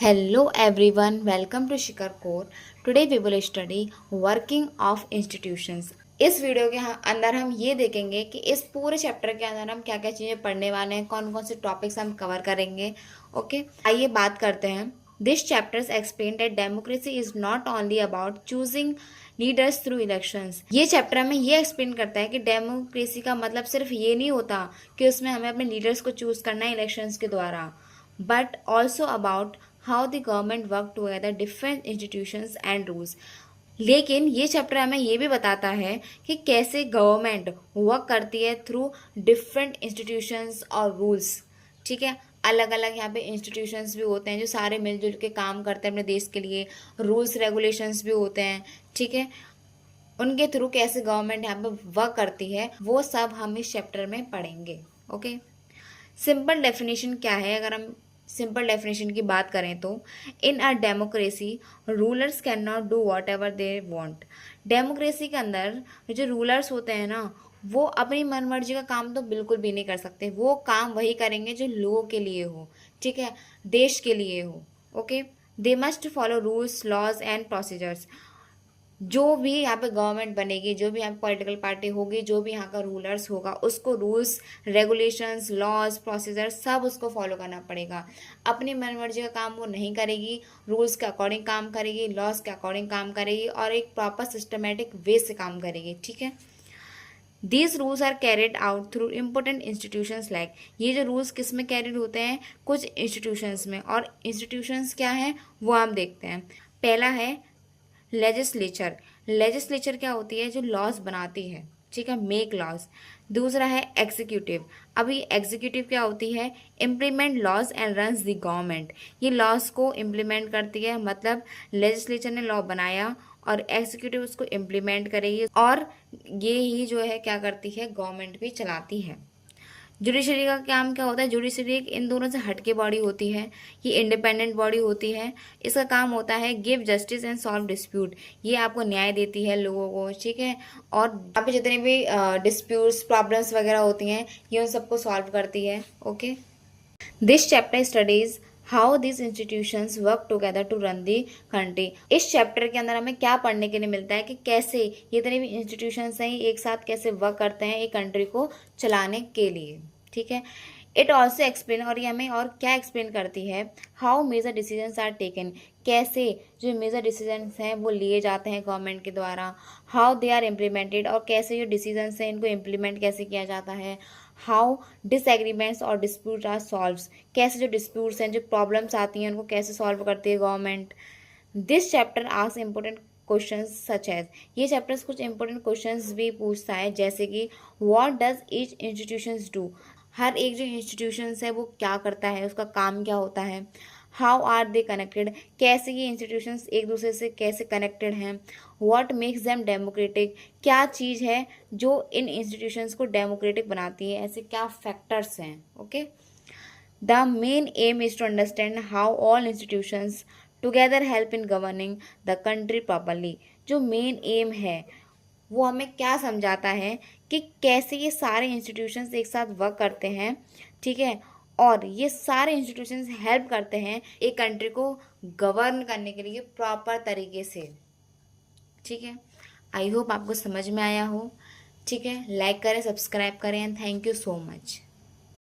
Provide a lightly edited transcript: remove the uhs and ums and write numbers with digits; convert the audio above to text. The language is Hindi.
Hello everyone, welcome to Shikhar Core. Today we will study working of institutions. इस वीडियो के अंदर हम ये देखेंगे कि इस पूरे चैप्टर के अंदर हम क्या क्या चीज़ें पढ़ने वाले हैं, कौन कौन से टॉपिक्स हम कवर करेंगे. ओके, आइए बात करते हैं. This chapters explain that democracy is not only about choosing leaders through elections. ये चैप्टर हमें ये एक्सप्लेन करता है कि डेमोक्रेसी का मतलब सिर्फ ये नहीं होता कि उसमें हमें अपने लीडर्स को चूज करना है इलेक्शंस के द्वारा, but also about how the government work together different institutions and rules. लेकिन ये चैप्टर हमें ये भी बताता है कि कैसे गवर्नमेंट वर्क करती है थ्रू डिफरेंट इंस्टीट्यूशंस और रूल्स. ठीक है, अलग अलग यहाँ पे इंस्टीट्यूशंस भी होते हैं जो सारे मिलजुल के काम करते हैं अपने देश के लिए. रूल्स रेगुलेशंस भी होते हैं. ठीक है, उनके थ्रू कैसे गवर्नमेंट यहाँ पे वर्क करती है वो सब हम इस चैप्टर में पढ़ेंगे. ओके, सिंपल डेफिनेशन क्या है? अगर हम सिंपल डेफिनेशन की बात करें तो in a democracy rulers can not do whatever they want. Democracy के अंदर जो रूलर्स होते हैं ना, वो अपनी मनमर्जी का काम तो बिल्कुल भी नहीं कर सकते. वो काम वही करेंगे जो लोगों के लिए हो. ठीक है, देश के लिए हो. Okay, they must follow rules, laws and procedures. जो भी यहाँ पे गवर्नमेंट बनेगी, जो भी यहाँ पे पॉलिटिकल पार्टी होगी, जो भी यहाँ का रूलर्स होगा, उसको रूल्स, रेगुलेशंस, लॉज, प्रोसीजर सब उसको फॉलो करना पड़ेगा. अपनी मनमर्जी का काम वो नहीं करेगी. रूल्स के अकॉर्डिंग काम करेगी, लॉज के अकॉर्डिंग काम करेगी और एक प्रॉपर सिस्टमेटिक वे से काम करेगी. ठीक है, these rules are carried out through important institutions like. ये जो रूल्स किस में कैरिड होते हैं? कुछ इंस्टीट्यूशंस में. और इंस्टीट्यूशंस क्या हैं वो हम देखते हैं. पहला है लेजिस्लेचर. लेजिस्लेचर क्या होती है? जो लॉज बनाती है. ठीक है, मेक लॉज. दूसरा है एग्जीक्यूटिव. अभी एग्जीक्यूटिव क्या होती है? Implement laws and runs the government. ये लॉज को इम्प्लीमेंट करती है. मतलब लेजिस्लेचर ने लॉ बनाया और एग्जीक्यूटिव उसको इम्प्लीमेंट करेगी और ये ही जो है क्या करती है? गवर्नमेंट भी चलाती है. जुडिशरी का काम क्या होता है? जुडिशरी एक इन दोनों से हटके बॉडी होती है. ये इंडिपेंडेंट बॉडी होती है. इसका काम होता है give justice and solve dispute. ये आपको न्याय देती है लोगों को. ठीक है, और यहाँ पे जितने भी डिस्प्यूट्स, प्रॉब्लम्स वगैरह होती हैं, ये उन सबको सॉल्व करती है. Okay, this chapter studies how this institutions work together to run the country. इस चैप्टर के अंदर हमें क्या पढ़ने के लिए मिलता है कि कैसे ये जितने भी इंस्टीट्यूशंस हैं एक साथ कैसे वर्क करते हैं एक कंट्री को चलाने के लिए. ठीक है, इट ऑल्सो एक्सप्लेन, और ये हमें और क्या एक्सप्लेन करती है? How major decisions are taken. कैसे जो मेजर डिसीजंस हैं वो लिए जाते हैं गवर्नमेंट के द्वारा. हाउ दे आर इम्प्लीमेंटेड, और कैसे जो डिसीजंस हैं इनको इम्प्लीमेंट कैसे किया जाता है. हाउ डिसएग्रीमेंट्स और डिस्प्यूट आर सॉल्व्स. कैसे जो डिस्प्यूट्स हैं, जो प्रॉब्लम्स आती हैं, उनको कैसे सॉल्व करती है government. This chapter asks important questions such as. ये चैप्टर्स कुछ इंपॉर्टेंट क्वेश्चंस भी पूछता है, जैसे कि what does each institutions do. हर एक जो इंस्टीट्यूशंस है वो क्या करता है, उसका काम क्या होता है. How are they connected. कैसे ये इंस्टीट्यूशंस एक दूसरे से कैसे कनेक्टेड हैं. What makes them democratic. क्या चीज़ है जो इन इंस्टीट्यूशंस को डेमोक्रेटिक बनाती है, ऐसे क्या फैक्टर्स हैं. Okay, the main aim is to understand how all institutions together help in governing the country properly. जो मेन एम है वो हमें क्या समझाता है कि कैसे ये सारे इंस्टीट्यूशंस एक साथ वर्क करते हैं. ठीक है, और ये सारे इंस्टीट्यूशंस हेल्प करते हैं एक कंट्री को गवर्न करने के लिए प्रॉपर तरीके से. ठीक है, आई होप आपको समझ में आया हो. ठीक है, लाइक करें, सब्सक्राइब करें and thank you so much.